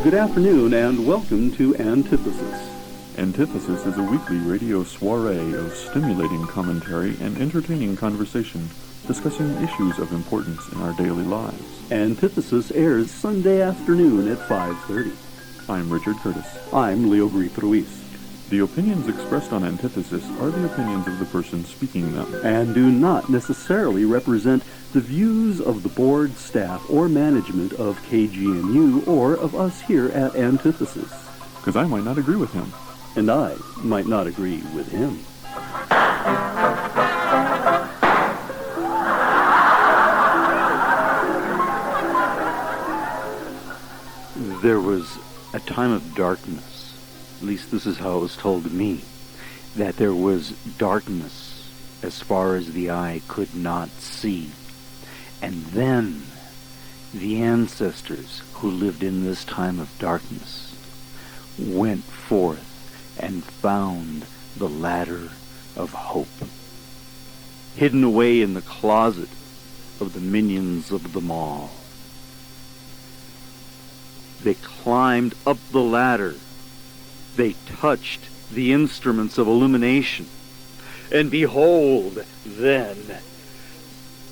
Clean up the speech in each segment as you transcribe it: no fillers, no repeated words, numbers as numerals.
Good afternoon and welcome to Antithesis. Antithesis is a weekly radio soiree of stimulating commentary and entertaining conversation discussing issues of importance in our daily lives. Antithesis airs Sunday afternoon at 5:30. I'm Richard Curtis. I'm Leo Grith Ruiz. The opinions expressed on Antithesis are the opinions of the person speaking them, and do not necessarily represent the views of the board, staff, or management of KGNU or of us here at Antithesis. because I might not agree with him. And I might not agree with him. There was a time of darkness, at least this is how it was told to me, that there was darkness as far as the eye could not see. And then the ancestors who lived in this time of darkness went forth and found the ladder of hope, hidden away in the closet of the minions of the mall. They climbed up the ladder. They touched the instruments of illumination. And behold, then,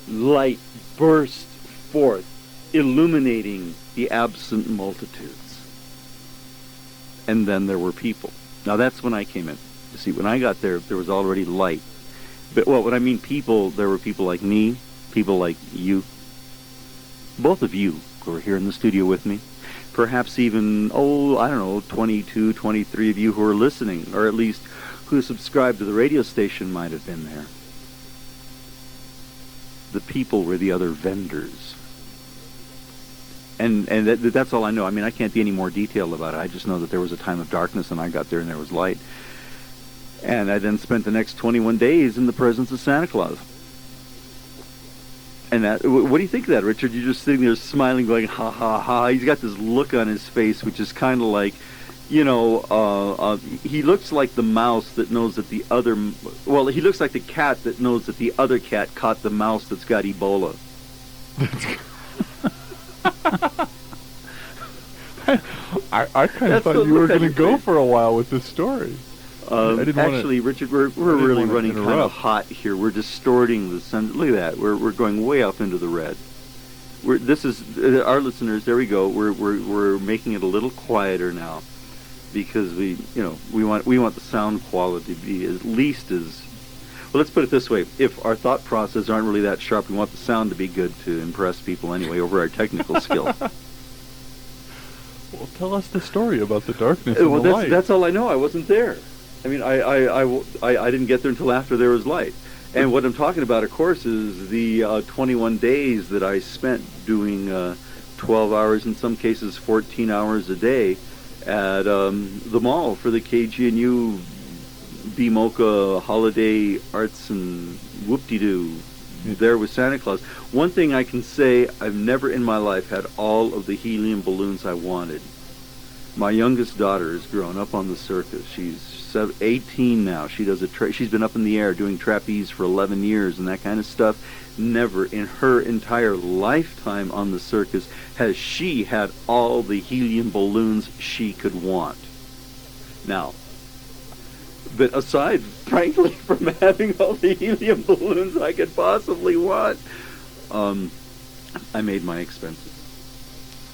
light burst forth, illuminating the absent multitudes. And then there were people. Now that's when I came in. You see, when I got there, there was already light. But, well, when I mean people, there were people like me, people like you. Both of you who are here in the studio with me. Perhaps even, 22, 23 of you who are listening, or at least who subscribe to the radio station might have been there. The people were the other vendors. And that's all I know. I mean, I can't be any more detailed about it. I just know that there was a time of darkness, and I got there and there was light. And I then spent the next 21 days in the presence of Santa Claus. And that, what do you think of that, Richard? You're just sitting there smiling, going, ha, ha, ha. He's got this look on his face, which is kind of like, he looks like the mouse that knows that the other, he looks like the cat that knows that the other cat caught the mouse that's got Ebola. I kind of thought you were going to go for a while with this story. Actually, Richard, we're really running kind of hot here. We're distorting the sun. Look at that. We're going way up into the red. This is our listeners. There we go. We're making it a little quieter now because we want the sound quality to be at least as well. Let's put it this way: if our thought processes aren't really that sharp, we want the sound to be good to impress people anyway over our technical skills. Well, tell us the story about the darkness and the light. That's all I know. I wasn't there. I mean, I didn't get there until after there was light. And what I'm talking about, of course, is the 21 days that I spent doing 12 hours, in some cases 14 hours a day, at the mall for the KGNU BMOCA Holiday Arts and Whoop-de-Doo. There with Santa Claus. One thing I can say, I've never in my life had all of the helium balloons I wanted. My youngest daughter has grown up on the circus. She's 18 now. She does she's been up in the air doing trapeze for 11 years and that kind of stuff. Never in her entire lifetime on the circus has she had all the helium balloons she could want. Now, but aside, frankly, from having all the helium balloons I could possibly want, I made my expenses.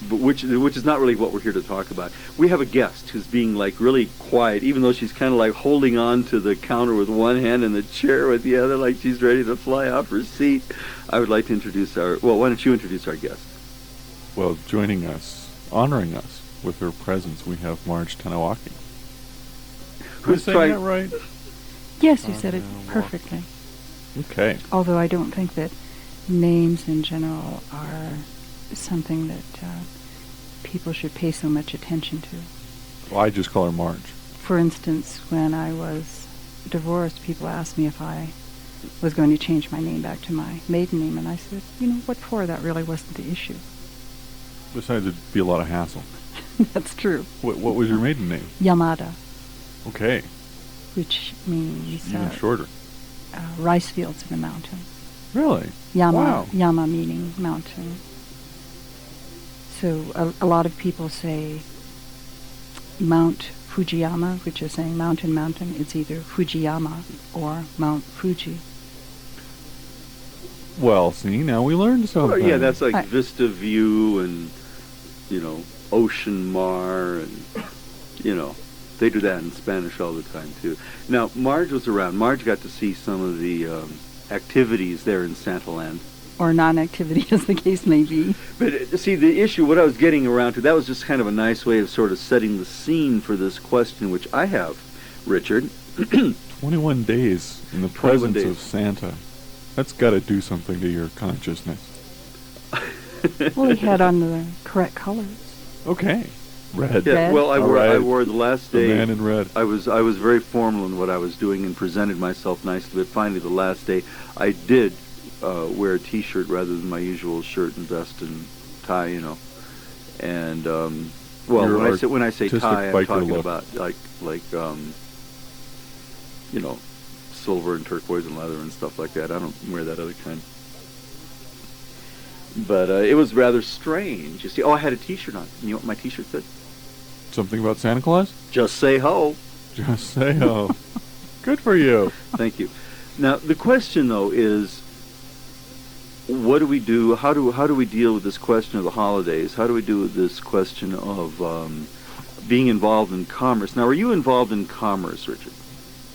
But which is not really what we're here to talk about. We have a guest who's being like really quiet, even though she's kind of like holding on to the counter with one hand and the chair with the other, like she's ready to fly off her seat. I would like to introduce why don't you introduce our guest? Well, joining us, honoring us with her presence, we have Marge Tanawaki. Who's saying that right? Yes, you said it perfectly. Okay. Although I don't think that names in general are something that people should pay so much attention to. Well, I just call her Marge. For instance, when I was divorced, people asked me if I was going to change my name back to my maiden name, and I said, what for? That really wasn't the issue. Besides, it'd be a lot of hassle. That's true. What was your maiden name? Yamada. Okay. Which means even shorter. Rice fields in the mountain. Really? Yama meaning mountain. So a lot of people say Mount Fujiyama, which is saying mountain, it's either Fujiyama or Mount Fuji. Well, see, now we learned something. Well, yeah, that's like Right. Vista View and, Ocean Mar and, they do that in Spanish all the time, too. Now, Marge was around. Marge got to see some of the activities there in Santa Land. Or non-activity, as the case may be. But see, the issue, what I was getting around to, that was just kind of a nice way of sort of setting the scene for this question, which I have, Richard. 21 days in the 21 presence days. of Santa. That's got to do something to your consciousness. Well, he had on the correct colors. Okay. Red. Yeah, Red? well, I All wore right. the last The day. man in red. I was very formal in what I was doing and presented myself nicely. But finally, the last day, I did wear a T-shirt rather than my usual shirt and vest and tie. And well, Your when I say artistic tie, I'm biker talking look. about like silver and turquoise and leather and stuff like that. I don't wear that other kind. But it was rather strange. You see, I had a T-shirt on. You know what my T-shirt said? Something about Santa Claus? Just say ho. Just say oh. Good for you. Thank you. Now, the question, though, is what do we do? How do we deal with this question of the holidays? How do we do with this question of being involved in commerce? Now, are you involved in commerce, Richard?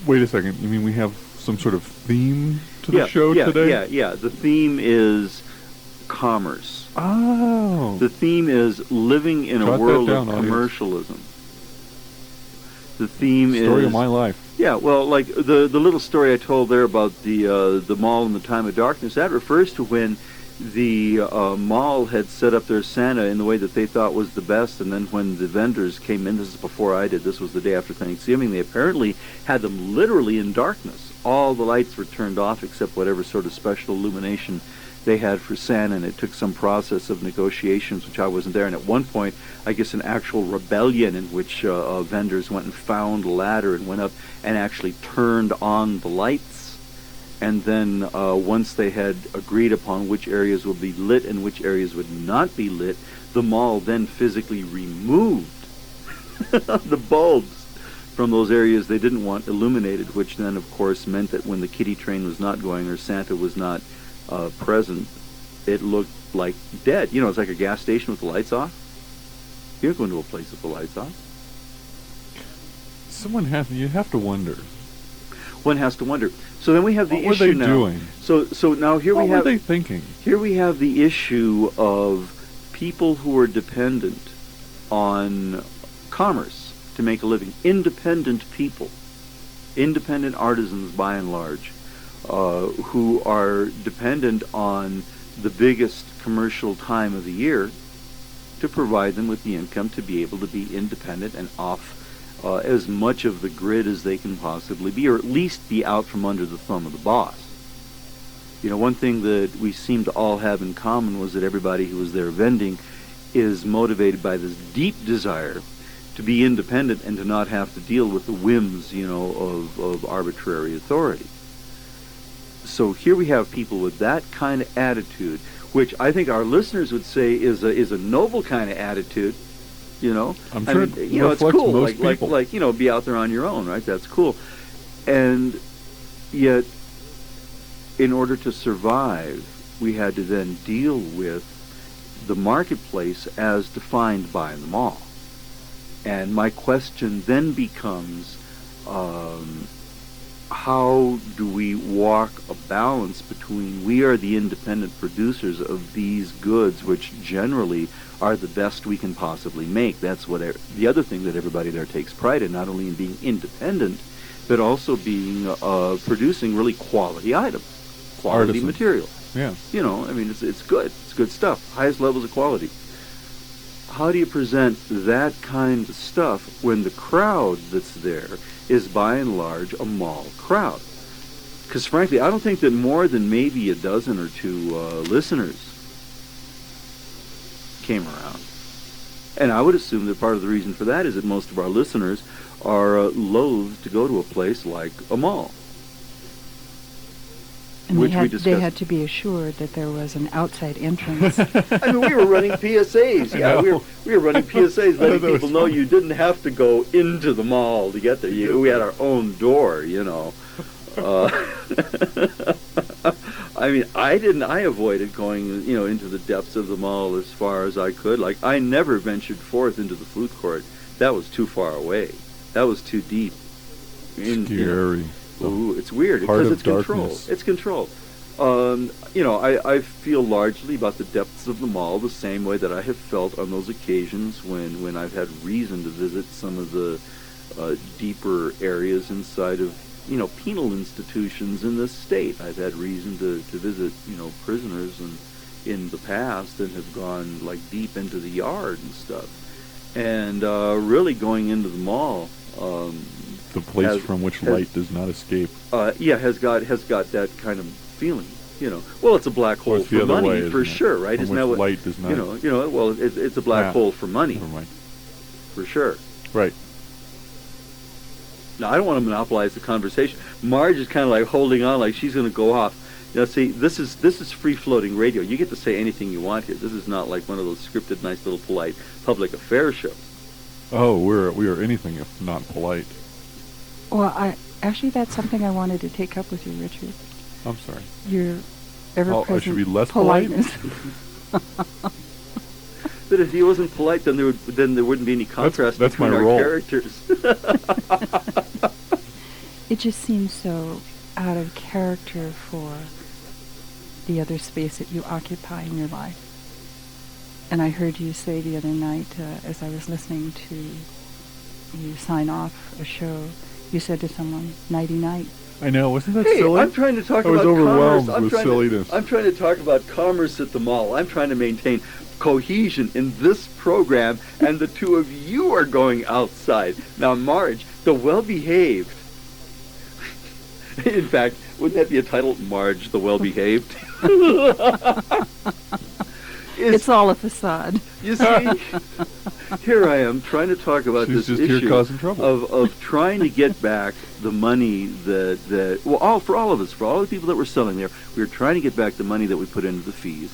Wait a second. You mean we have some sort of theme to the show today? Yeah. The theme is commerce. Oh. The theme is living in Jot a that world down, of audience. commercialism. The theme Story is of my life. Yeah, well, like the little story I told there about the mall in the time of darkness, that refers to when the mall had set up their Santa in the way that they thought was the best, and then when the vendors came in, this is before I did, this was the day after Thanksgiving, they apparently had them literally in darkness. All the lights were turned off except whatever sort of special illumination they had for Santa, and it took some process of negotiations, which I wasn't there. And at one point, I guess an actual rebellion in which vendors went and found a ladder and went up and actually turned on the lights. And then once they had agreed upon which areas would be lit and which areas would not be lit, the mall then physically removed the bulbs from those areas they didn't want illuminated, which then, of course, meant that when the kiddie train was not going or Santa was not present, it looked like dead. It's like a gas station with the lights off. You don't go into a place with the lights off. You have to wonder. One has to wonder. So then we have the What were issue they now. doing? So now here What we were have they thinking? here we have the issue of people who are dependent on commerce to make a living. Independent people, independent artisans by and large, who are dependent on the biggest commercial time of the year to provide them with the income to be able to be independent and off as much of the grid as they can possibly be, or at least be out from under the thumb of the boss. One thing that we seem to all have in common was that everybody who was there vending is motivated by this deep desire to be independent and to not have to deal with the whims, of arbitrary authority. So here we have people with that kind of attitude, which I think our listeners would say is a noble kind of attitude. I'm sure it it's reflects cool. most Like people. be out there on your own, right? That's cool. And yet, in order to survive, we had to then deal with the marketplace as defined by the mall. And my question then becomes, how do we walk a balance between we are the independent producers of these goods, which generally are the best we can possibly make. That's what the other thing that everybody there takes pride in, not only in being independent, but also being producing really quality items, quality Artisans. material. Yeah. It's good. It's good stuff. Highest levels of quality. How do you present that kind of stuff when the crowd that's there is by and large a mall crowd? Because frankly, I don't think that more than maybe a dozen or two listeners came around. And I would assume that part of the reason for that is that most of our listeners are loath to go to a place like a mall. And which they we had, discussed. they had to be assured that there was an outside entrance. I mean, we were running PSAs. Yeah, we were running PSAs, letting That was people know funny. you didn't have to go into the mall to get there. We had our own door, you know. I mean, I avoided going, you know, into the depths of the mall as far as I could. Like, I never ventured forth into the food court. That was too far away. That was too deep. Scary. Ooh, it's weird Heart because of it's control. darkness. It's control. You know, I feel largely about the depths of the mall the same way that I have felt on those occasions when I've had reason to visit some of the deeper areas inside of, you know, penal institutions in this state. I've had reason to visit, you know, prisoners in the past and have gone like deep into the yard and stuff. And really going into the mall. The place from which light does not escape. Has got that kind of feeling, you know. Well, it's a black hole it's the for other money, way, for isn't it? sure, right? From Isn't which that what light does not. you know? Well, it's a black hole for money, Never mind. for sure. Right. Now, I don't want to monopolize the conversation. Marge is kind of like holding on, like she's going to go off. You know, see, this is free-floating radio. You get to say anything you want here. This is not like one of those scripted, nice little polite public affairs shows. Oh, we are anything if not polite. Well, actually, that's something I wanted to take up with you, Richard. I'm sorry. Your ever-present I should be less polite? politeness. But if he wasn't polite, then there wouldn't be any contrast that's between my our role. characters. It just seems so out of character for the other space that you occupy in your life. And I heard you say the other night, as I was listening to you sign off a show, you said to someone, nighty-night. I know, wasn't that Hey, silly? I'm trying to talk I was about overwhelmed commerce. with silliness. I'm trying to talk about commerce at the mall. I'm trying to maintain cohesion in this program, and the two of you are going outside. Now, Marge, the well-behaved. In fact, wouldn't that be a title? Marge, the well-behaved? It's all a facade. You see, here I am trying to talk about She's this just here issue causing trouble. of trying to get back the money that for all of us, for all the people that were selling there, we were trying to get back the money that we put into the fees.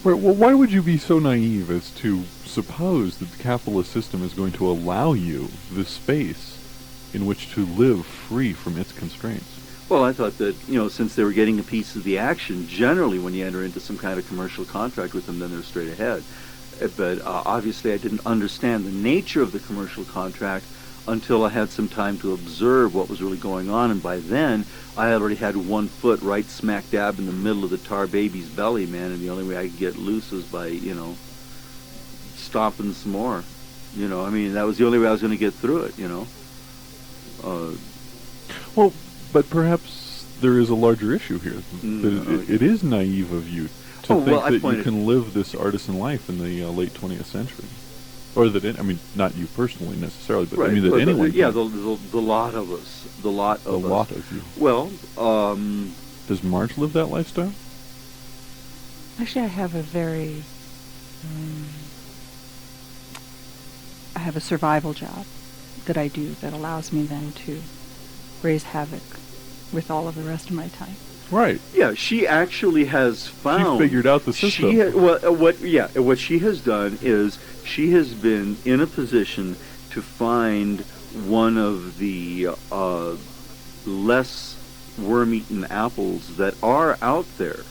Right, well, why would you be so naive as to suppose that the capitalist system is going to allow you the space in which to live free from its constraints? Well, I thought that, you know, since they were getting a piece of the action, generally when you enter into some kind of commercial contract with them, then they're straight ahead. But obviously I didn't understand the nature of the commercial contract until I had some time to observe what was really going on. And by then, I already had one foot right smack dab in the middle of the tar baby's belly, man. And the only way I could get loose was by, you know, stomping some more. You know, I mean, that was the only way I was going to get through it, you know. Well, but perhaps there is a larger issue here. That it is naive of you to think that you can live this artisan life in the late 20th century. Or that, I mean, not you personally necessarily, but right, I mean that anyone yeah, can. the lot of us. The lot of us. A lot of you. Well, does Marge live that lifestyle? Actually, I have a very... I have a survival job that I do that allows me then to raise havoc with all of the rest of my time. Right. yeah, she actually has found... She figured out the system. What she has done is she has been in a position to find one of the less worm-eaten apples that are out there,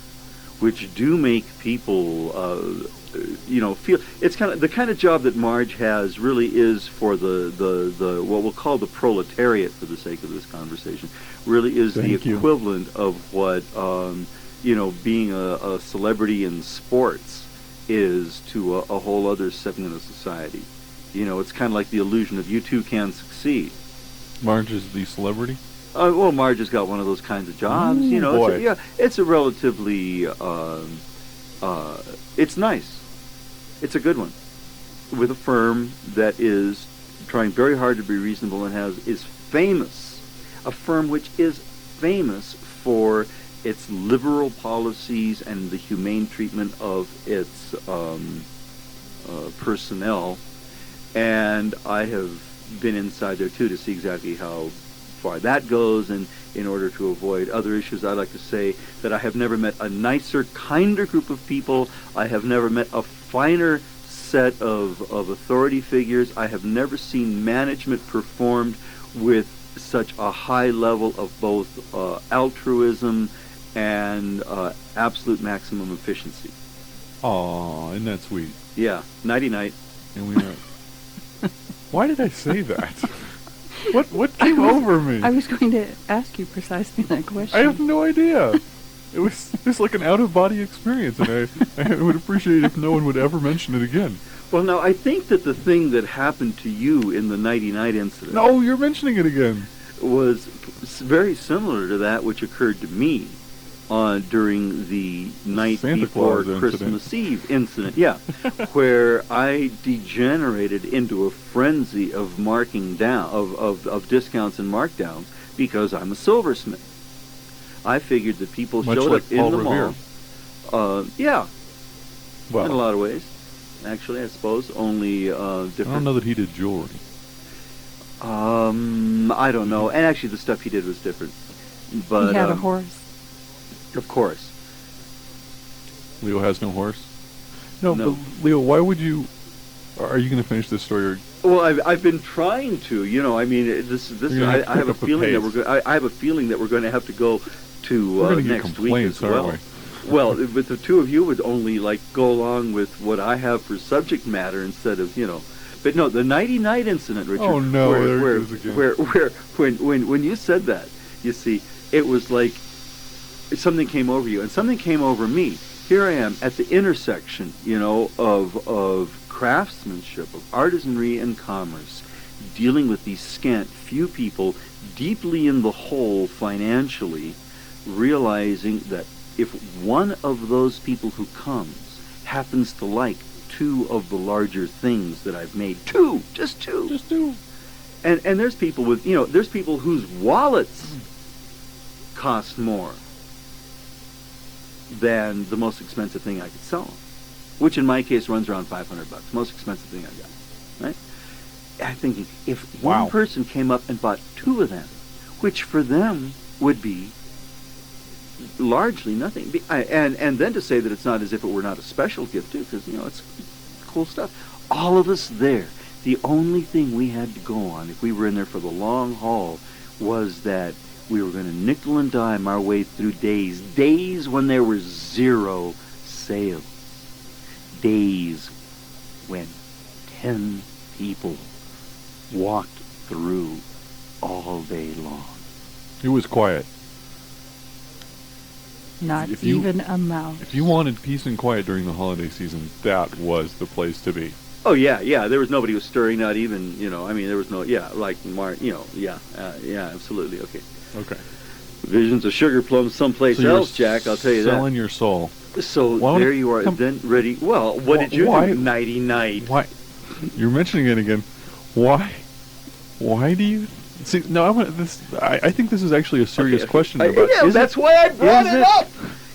which do make people, feel. It's kind of the kind of job that Marge has. Really is for the what we'll call the proletariat, for the sake of this conversation. Really is the equivalent of what being a celebrity in sports is to a whole other segment of society. You know, it's kind of like the illusion of you too can succeed. Marge is the celebrity? Well, Marge has got one of those kinds of jobs. Ooh, boy. It's a relatively, it's nice. It's a good one. With a firm that is trying very hard to be reasonable and is famous. A firm which is famous for its liberal policies and the humane treatment of its personnel. And I have been inside there, too, to see exactly how far that goes, and in order to avoid other issues, I like to say that I have never met a nicer, kinder group of people. I have never met a finer set of authority figures. I have never seen management performed with such a high level of both altruism and absolute maximum efficiency. Aw, isn't that sweet? Yeah, nighty-night. And we are... Why did I say that? What came over me? I was going to ask you precisely that question. I have no idea. It was just like an out-of-body experience, and I would appreciate if no one would ever mention it again. Well, now, I think that the thing that happened to you in the nighty-night incident... No, you're mentioning it again. ...was very similar to that which occurred to me during the night Santa before Claus Christmas Eve incident, yeah, where I degenerated into a frenzy of marking down, of discounts and markdowns, because I'm a silversmith. I figured that people Much showed like up in Paul the Revere. mall. Yeah, Well, in a lot of ways. Actually, I suppose, only different. I don't know that he did jewelry. I don't know. And actually, the stuff he did was different. But he had a horse. Of course. Leo has no horse? No. No. But Leo, why would you... Are you going to finish this story? Or Well, I've been trying to. You know, I mean, I have a feeling that I have a feeling that we're going to have to go to next week as well. Well, but the two of you would only go along with what I have for subject matter instead of, you know. But no, the nighty-night incident, Richard. Oh no, there where, it goes again. when you said that, you see, it was like something came over you, and something came over me. Here I am at the intersection, you know, of craftsmanship, of artisanry and commerce, dealing with these scant few people deeply in the hole financially, realizing that if one of those people who comes happens to like two of the larger things that I've made, just two, and there's people with, you know, there's people whose wallets cost more than the most expensive thing I could sell them, which in my case runs around $500, most expensive thing I got, right? I'm thinking, if one person came up and bought two of them, which for them would be largely nothing, and then to say that it's not as if it were not a special gift too, because, you know, it's cool stuff. All of us there, the only thing we had to go on if we were in there for the long haul was that we were going to nickel and dime our way through days when there were zero sales, days when 10 people walked through all day long. It was quiet. Not even a mouse. If you wanted peace and quiet during the holiday season, that was the place to be. Oh, yeah, there was nobody who was stirring, not even, you know, I mean, there was no, like, you know, yeah, absolutely, okay. Visions of sugar plums someplace else, Jack, I'll tell you that. Selling your soul. So there you are, then ready. Well, what did you do nighty-night? Why? You're mentioning it again. Why do you... See, no, I think this is actually a serious question. That's why I brought it up.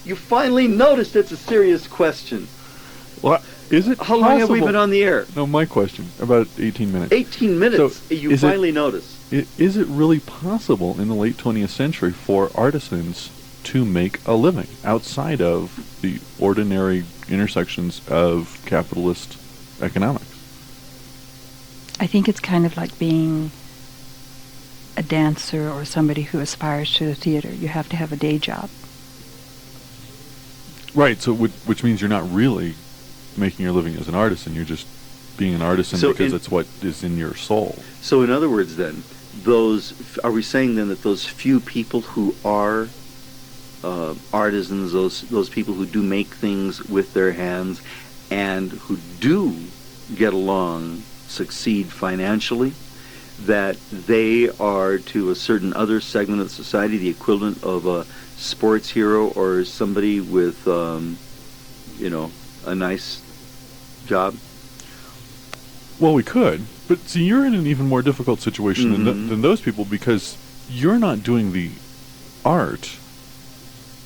You finally noticed it's a serious question. What? Is it How long have we been on the air? No, my question. About 18 minutes. 18 minutes. So you finally noticed. Is it really possible in the late 20th century for artisans to make a living outside of the ordinary intersections of capitalist economics? I think it's kind of like being a dancer or somebody who aspires to the theater. You have to have a day job. Right, so which means you're not really making your living as an artisan. You're just being an artisan because it's what is in your soul. So in other words then, are we saying then that those few people who are artisans, those people who do make things with their hands and who do get along, succeed financially, that they are to a certain other segment of society the equivalent of a sports hero or somebody with, you know, a nice job? Well, we could, but see, you're in an even more difficult situation than those people, because you're not doing the art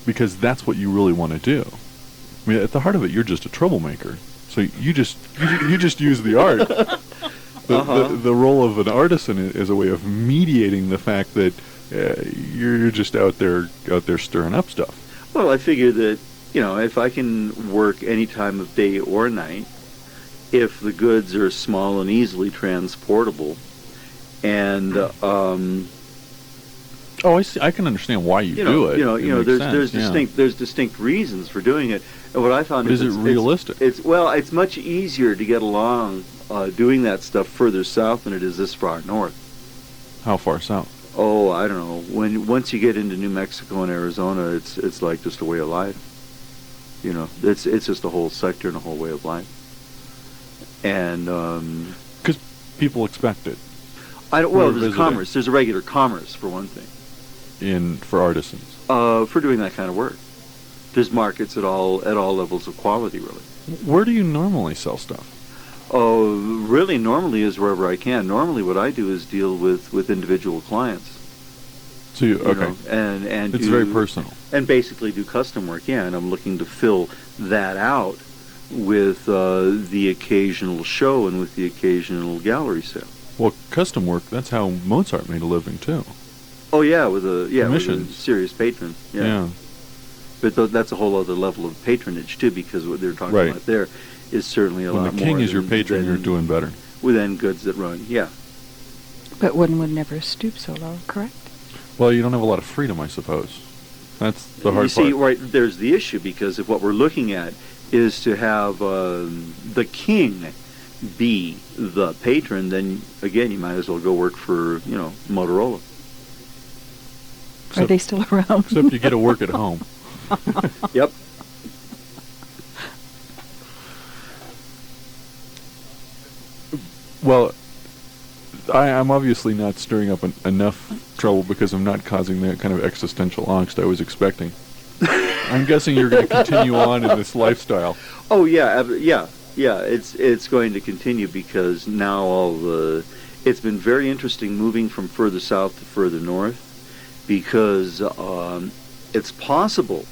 because that's what you really want to do. I mean, at the heart of it, you're just a troublemaker. So you just use the art. The role of an artisan is a way of mediating the fact that you're just out there stirring up stuff. Well, I figure that, if I can work any time of day or night, if the goods are small and easily transportable, and I see. I can understand why you do it. There's distinct reasons for doing it. And what I found is it realistic? It's much easier to get along doing that stuff further south than it is this far north. How far south? Oh, I don't know. Once you get into New Mexico and Arizona, it's like just a way of life. It's just a whole sector and a whole way of life. And because people expect it. There's commerce. There's a regular commerce for one thing. For artisans. For doing that kind of work. There's markets at all levels of quality, really. Where do you normally sell stuff? Oh, really, normally is wherever I can. Normally what I do is deal with individual clients. So and it's very personal. And basically do custom work, yeah, and I'm looking to fill that out with the occasional show and with the occasional gallery sale. Well, custom work, that's how Mozart made a living, too. Oh, yeah, with a serious patron. Yeah. But that's a whole other level of patronage, too, because what they're talking about there is certainly a lot more. When the king is your patron, you're doing better. Within goods that run, yeah. But one would never stoop so low, correct? Well, you don't have a lot of freedom, I suppose. That's the hard part. You see, right, there's the issue, because if what we're looking at is to have the king be the patron, then, again, you might as well go work for, Motorola. Are they still around? Except you get to work at home. Yep. Well, I'm obviously not stirring up enough trouble because I'm not causing that kind of existential angst I was expecting. I'm guessing you're going to continue on in this lifestyle. Oh, yeah. It's going to continue because now it's been very interesting moving from further south to further north because it's possible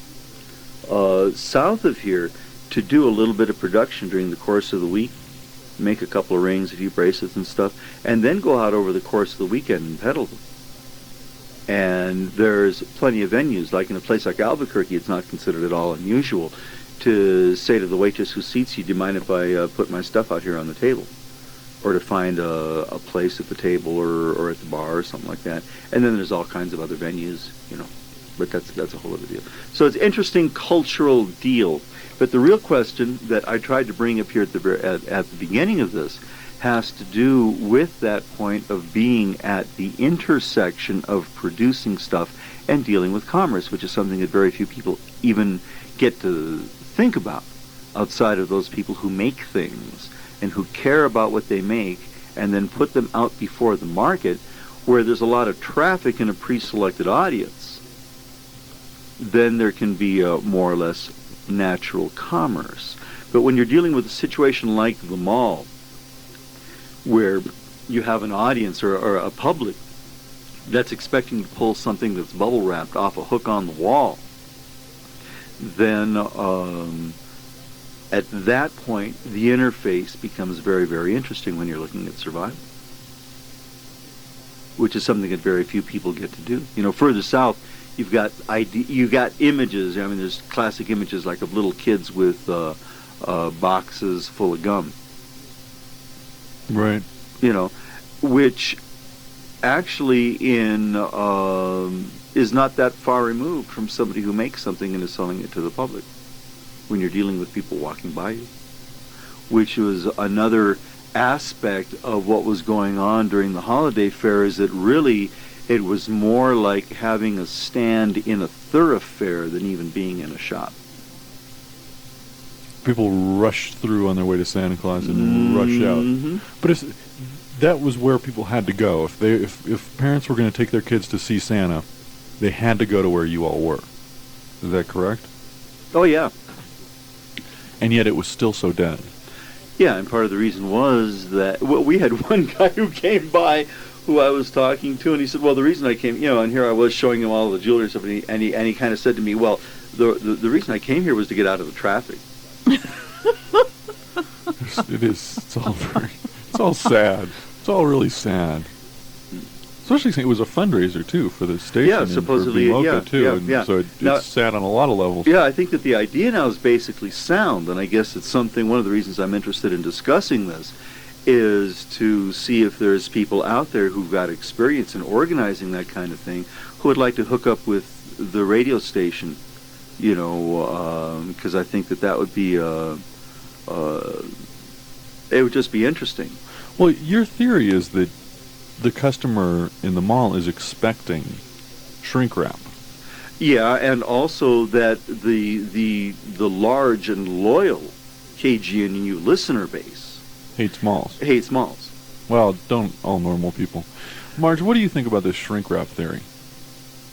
south of here to do a little bit of production during the course of the week, make a couple of rings, a few bracelets and stuff, and then go out over the course of the weekend and peddle them. And there's plenty of venues, like in a place like Albuquerque, it's not considered at all unusual to say to the waitress who seats you, do you mind if I put my stuff out here on the table? Or to find a place at the table or at the bar or something like that. And then there's all kinds of other venues, but that's a whole other deal. So it's an interesting cultural deal. But the real question that I tried to bring up here at the beginning of this has to do with that point of being at the intersection of producing stuff and dealing with commerce, which is something that very few people even get to think about outside of those people who make things and who care about what they make and then put them out before the market where there's a lot of traffic in a pre-selected audience. Then there can be a more or less natural commerce. But when you're dealing with a situation like the mall, where you have an audience or a public that's expecting to pull something that's bubble wrapped off a hook on the wall, then at that point the interface becomes very, very interesting when you're looking at survival, which is something that very few people get to do. Further south, you've got images. I mean, there's classic images like of little kids with boxes full of gum. Right. Which actually is not that far removed from somebody who makes something and is selling it to the public when you're dealing with people walking by you, which was another aspect of what was going on during the holiday fair, is that really it was more like having a stand in a thoroughfare than even being in a shop. People rushed through on their way to Santa Claus and rushed out. But that was where people had to go. If parents were going to take their kids to see Santa, they had to go to where you all were. Is that correct? Oh, yeah. And yet it was still so dead. Yeah, and part of the reason was that we had one guy who came by who I was talking to, and he said, well, the reason I came, and here I was showing him all the jewelry and stuff, and he kind of said to me, well, the reason I came here was to get out of the traffic. It is. It's all sad. It's all really sad. Especially since it was a fundraiser, too, for the station. Yeah, supposedly, and for BMOCA, too. yeah. So it's sat on a lot of levels. Yeah, I think that the idea now is basically sound, and I guess it's something, one of the reasons I'm interested in discussing this is to see if there's people out there who've got experience in organizing that kind of thing who would like to hook up with the radio station, because I think that would be, it would just be interesting. Well, your theory is that the customer in the mall is expecting shrink wrap. Yeah, and also that the large and loyal KGNU listener base hates malls. Well, don't all normal people. Marge, what do you think about this shrink wrap theory?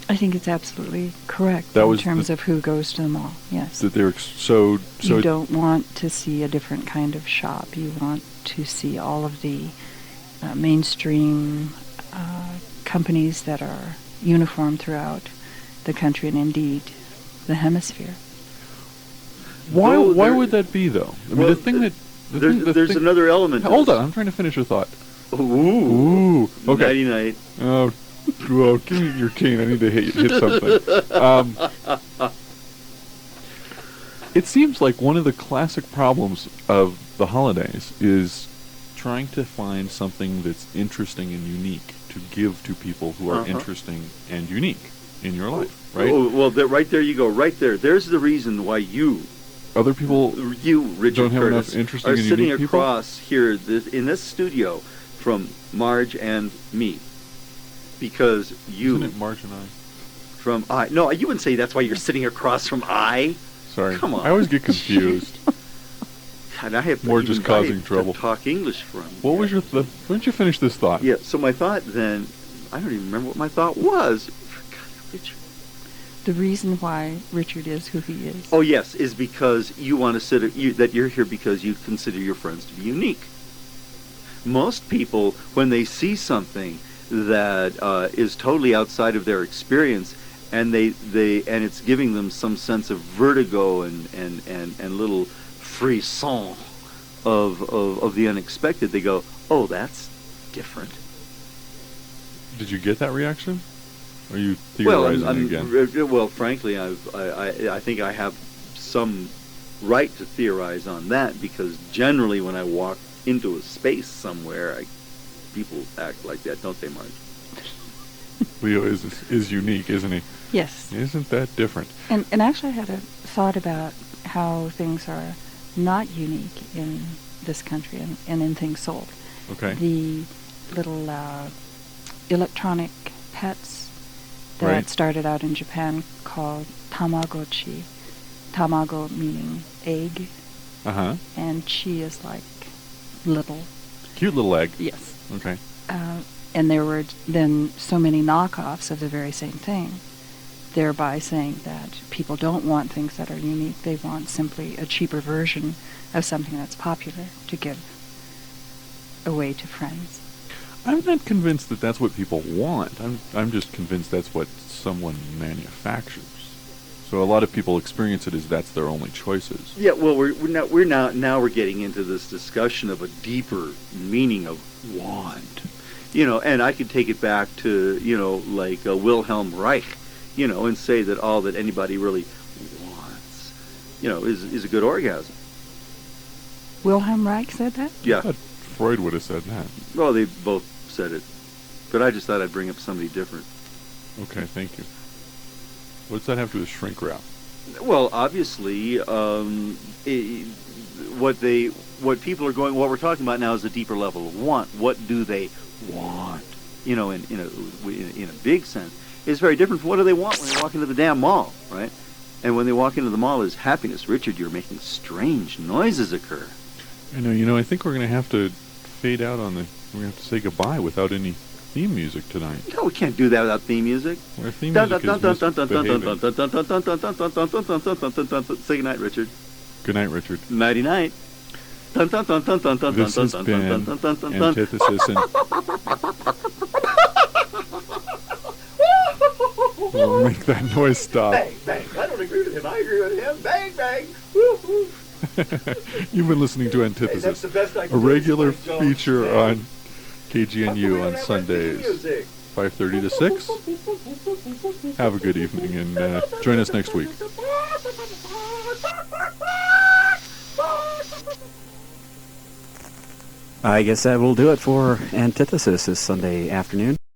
I think it's absolutely correct in terms of who goes to the mall. Yes. That they're so you don't want to see a different kind of shop. You want to see all of the mainstream companies that are uniform throughout the country and indeed the hemisphere. Why would that be, though? I mean, the thing that there's another element. Hold on, I'm trying to finish a thought. Ooh. Okay. Nighty night. Oh, well, give me your cane. I need to hit something. It seems like one of the classic problems of the holidays is trying to find something that's interesting and unique to give to people who are interesting and unique in your life, right? Oh, well, right there you go. Right there. There's the reason why other people Richard don't have Curtis, enough interesting are and sitting unique people? across here in this studio from Marge and me. Because Isn't it Marge and I? From I. No, you wouldn't say that's why you're sitting across from I. Sorry. Come on. I always get confused. And I have More just causing trouble. To talk English from. What was your why don't you finish this thought? Yeah, so my thought then, I don't even remember what my thought was. Richard. The reason why Richard is who he is. Oh, yes, is because you want to that you're here because you consider your friends to be unique. Most people, when they see something that is totally outside of their experience, and and it's giving them some sense of vertigo and little frisson of the unexpected, they go, oh, that's different. Did you get that reaction? Or are you theorizing again? Well, frankly, I think I have some right to theorize on that, because generally when I walk into a space somewhere, people act like that, don't they, Marge? Leo is unique, isn't he? Yes. Isn't that different? And actually I had a thought about how things are not unique in this country and in things sold. Okay. The little electronic pets that started out in Japan called Tamagotchi. Tamago meaning egg. Uh-huh. And chi is like little. Cute little egg. Yes. Okay. And there were then so many knockoffs of the very same thing, thereby saying that people don't want things that are unique. They want simply a cheaper version of something that's popular to give away to friends. I'm not convinced that that's what people want. I'm just convinced that's what someone manufactures. So a lot of people experience it as that's their only choices. Yeah, well, we're getting into this discussion of a deeper meaning of want. And I could take it back to, like Wilhelm Reich, and say that all that anybody really wants, is a good orgasm. Wilhelm Reich said that? Yeah. I thought Freud would have said that. Well, they both said it. But I just thought I'd bring up somebody different. Okay, thank you. What does that have to do with shrink wrap? Well, obviously, what people are going, what we're talking about now is a deeper level of want. What do they want? In a big sense, it's very different from what do they want when they walk into the damn mall, right? And when they walk into the mall is happiness. Richard, you're making strange noises occur. I know. I think we're going to have to fade out on we're going to have to say goodbye without any theme music tonight. No, we can't do that without theme music. Our theme music is misbehaving. Say goodnight, Richard. Good night, Richard. Nighty night. This has been Antithesis and... We'll make that noise stop. Bang, bang. I don't agree with him. I agree with him. Bang, bang. Woo-hoo. You've been listening to Antithesis, Hey, that's the best I can a regular do. feature on KGNU on Sundays. 5:30 to 6. Have a good evening, and join us next week. I guess that will do it for Antithesis this Sunday afternoon.